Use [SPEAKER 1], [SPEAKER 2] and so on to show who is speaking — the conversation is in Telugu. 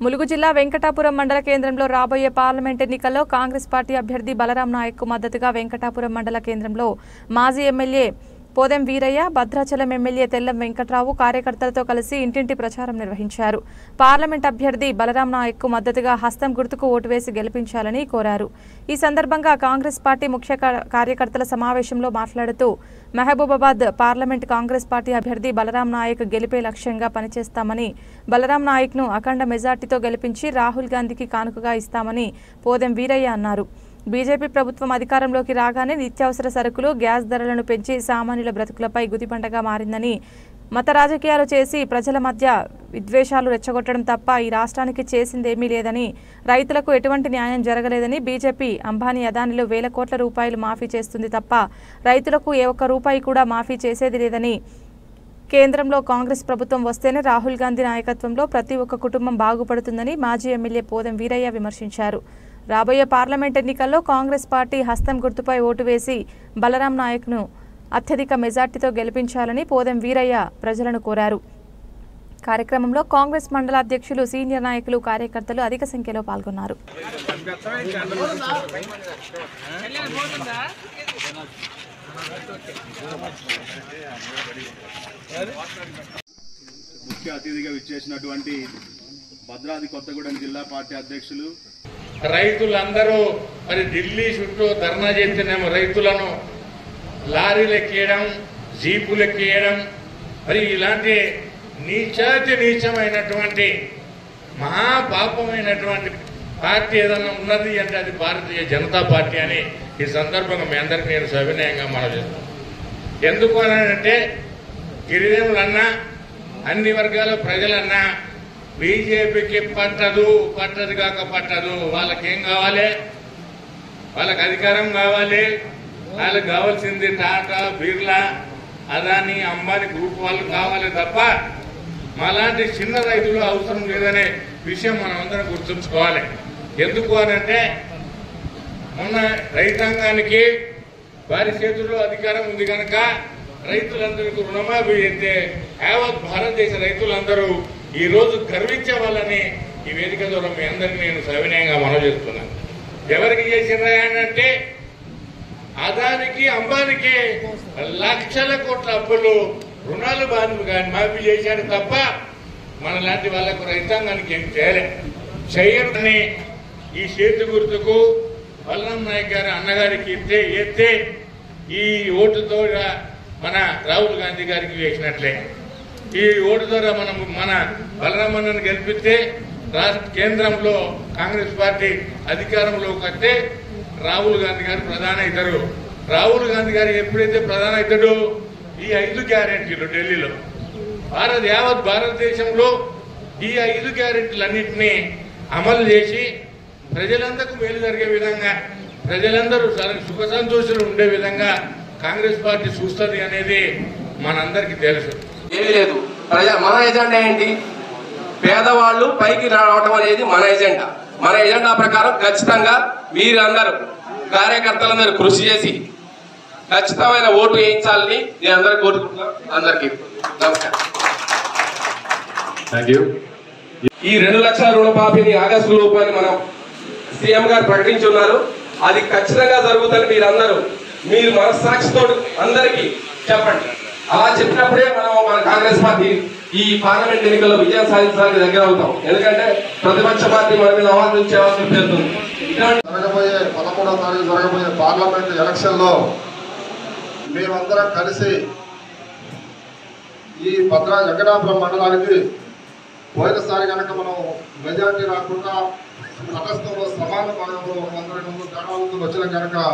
[SPEAKER 1] ములుగు జిల్లా వెంకటాపురం మండల కేంద్రంలో రాబోయే పార్లమెంట్ ఎన్నికల్లో కాంగ్రెస్ పార్టీ అభ్యర్థి బలరాం నాయక్కు మద్దతుగా వెంకటాపురం మండల కేంద్రంలో మాజీ ఎమ్మెల్యే పోదెం వీరయ్య, భద్రాచలం ఎమ్మెల్యే తెల్లం వెంకట్రావు కార్యకర్తలతో కలిసి ఇంటింటి ప్రచారం నిర్వహించారు. పార్లమెంట్ అభ్యర్థి బలరాం నాయక్కు మద్దతుగా హస్తం గుర్తుకు ఓటు వేసి గెలిపించాలని కోరారు. ఈ సందర్భంగా కాంగ్రెస్ పార్టీ ముఖ్య కార్యకర్తల సమావేశంలో మాట్లాడుతూ మహబూబాబాద్ పార్లమెంట్ కాంగ్రెస్ పార్టీ అభ్యర్థి బలరాం నాయక్ గెలిపే లక్ష్యంగా పనిచేస్తామని, బలరాం నాయక్ను అఖండ మెజార్టీతో గెలిపించి రాహుల్ గాంధీకి కానుకగా ఇస్తామని పోదెం వీరయ్య అన్నారు. బీజేపీ ప్రభుత్వం అధికారంలోకి రాగానే నిత్యావసర సరుకులు, గ్యాస్ ధరలను పెంచి సామాన్యుల బ్రతుకులపై గుదిబండగా మారిందని, మత రాజకీయాలు చేసి ప్రజల మధ్య విద్వేషాలు రెచ్చగొట్టడం తప్ప ఈ రాష్ట్రానికి చేసిందేమీ లేదని, రైతులకు ఎటువంటి న్యాయం జరగలేదని, బీజేపీ అంబానీ అదానిలో వేల కోట్ల రూపాయలు మాఫీ చేస్తుంది తప్ప రైతులకు ఏ ఒక్క రూపాయి కూడా మాఫీ చేసేది లేదని, కేంద్రంలో కాంగ్రెస్ ప్రభుత్వం వస్తేనే రాహుల్ గాంధీ నాయకత్వంలో ప్రతి ఒక్క కుటుంబం బాగుపడుతుందని మాజీ ఎమ్మెల్యే పోదెం వీరయ్య విమర్శించారు. రాబోయే పార్లమెంట్ ఎన్నికల్లో కాంగ్రెస్ పార్టీ హస్తం గుర్తుపై ఓటు వేసి బలరాం నాయక్ను అత్యధిక మెజార్టీతో గెలిపించాలని పోదెం వీరయ్య ప్రజలను కోరారు. కార్యక్రమంలో కాంగ్రెస్ మండల అధ్యక్షులు, సీనియర్ నాయకులు, కార్యకర్తలు అధిక సంఖ్యలో పాల్గొన్నారు.
[SPEAKER 2] ముఖ్య అతిథిగా విచ్చేసినటువంటి భద్రాద్రి కొత్తగూడెం జిల్లా పార్టీ అధ్యక్షులు,
[SPEAKER 3] రైతులందరూ మరి ఢిల్లీ చుట్టూ ధర్నా చేస్తేనేమో రైతులను లారీలు ఎక్కియడం, జీపులు ఎక్కియడం, మరి ఇలాంటి నీచమైనటువంటి మహాపాపమైనటువంటి పార్టీ ఏదన్నా ఉన్నది అంటే అది భారతీయ జనతా పార్టీ అని ఈ సందర్భంగా మీ అందరికీ నేను సవినయంగా మనవిస్తున్నాను. ఎందుకు అనంటే గిరిజనులన్నా, అన్ని వర్గాల ప్రజలన్నా బీజేపీకి పట్టదు కాక పట్టదు. వాళ్ళకేం కావాలి? వాళ్ళకి అధికారం కావాలి. వాళ్ళకి కావాల్సింది టాటా, బిర్లా, అదాని, అంబానీ గ్రూప్ వాళ్ళు కావాలి తప్ప మాలాంటి చిన్న రైతులు అవసరం లేదనే విషయం మనం అందరం గుర్తుంచుకోవాలి. ఎందుకు అనంటే మొన్న రైతాంగానికి వారి చేతుల్లో అధికారం ఉంది కనుక రైతులందరికీ రుణమాఫీ అయితే యావత్ భారతదేశ రైతులందరూ ఈ రోజు గర్వించే వాళ్ళని ఈ వేదిక ద్వారా మీ అందరికీ నేను సవినయంగా మనవి చేస్తున్నాను. ఎవరికి చేసినా అంటే అదానికి, అంబానికి లక్షల కోట్ల అప్పులు, రుణాలు మాఫీ చేశారు తప్ప మన లాంటి వాళ్లకు రైతాంగానికి ఏం చేయరని ఈ చేతి గుర్తుకు బలరాం నాయక్ గారి అన్నగారికి ఎత్తే ఈ ఓటుతో మన రాహుల్ గాంధీ గారికి వేసినట్లే. ఈ ఓటు ద్వారా మన బలరామన్నను గెలిపిస్తే రాష్ట్ర కేంద్రంలో కాంగ్రెస్ పార్టీ అధికారంలోకి వస్తే రాహుల్ గాంధీ గారు ప్రధాన అవుతారు. రాహుల్ గాంధీ గారు ఎప్పుడైతే ప్రధాన అవుతాడో ఈ 5 గ్యారెంటీలు ఢిల్లీలో యావత్ భారతదేశంలో ఈ 5 గ్యారెంటీలన్నింటినీ అమలు చేసి ప్రజలందరికీ మేలు జరిగే విధంగా, ప్రజలందరూ సుఖ సంతోషాలు ఉండే విధంగా కాంగ్రెస్ పార్టీ చూస్తుంది అనేది మనందరికీ తెలుసు.
[SPEAKER 4] ఏమీ లేదు. మన ఎజెండా ఏంటి? పేదవాళ్ళు పైకి రావడం అనేది మన ఎజెండా. మన ఎజెండా ప్రకారం ఖచ్చితంగా మీరందరూ కార్యకర్తలందరూ కృషి చేసి ఖచ్చితమైన ఓటు వేయించాలని నేను అందరికీ కోరుకుంటున్నాను. అందరికీ నమస్కారం. ఈ 2 లక్షల రుణమాఫీని ఆగస్టు లోపు అని మనం సీఎం గారు ప్రకటించున్నారు. అది ఖచ్చితంగా జరుగుతుంది. మీరు మనస్సాక్షితో అందరికీ చెప్పండి. అలా చెప్పినప్పుడే మన కాంగ్రెస్ పార్టీ ఈ పార్లమెంట్ ఎన్నికల్లో విజయం సాధించడానికి దగ్గర అవుతాం. ఎందుకంటే ప్రతిపక్ష పార్టీ మన మీద అవాదించేవాల్సి పెడుతుంది.
[SPEAKER 5] జరగబోయే 13వ తారీఖు జరగబోయే పార్లమెంట్ ఎలక్షన్ లో మేమందరం కలిసి ఈ వెంకటాపురం మండలానికి పోయినసారి కనుక మనం మెజార్టీ రాకుండా తటస్థంలో సమాన భాగంలో 100 తేడా వచ్చిన కనుక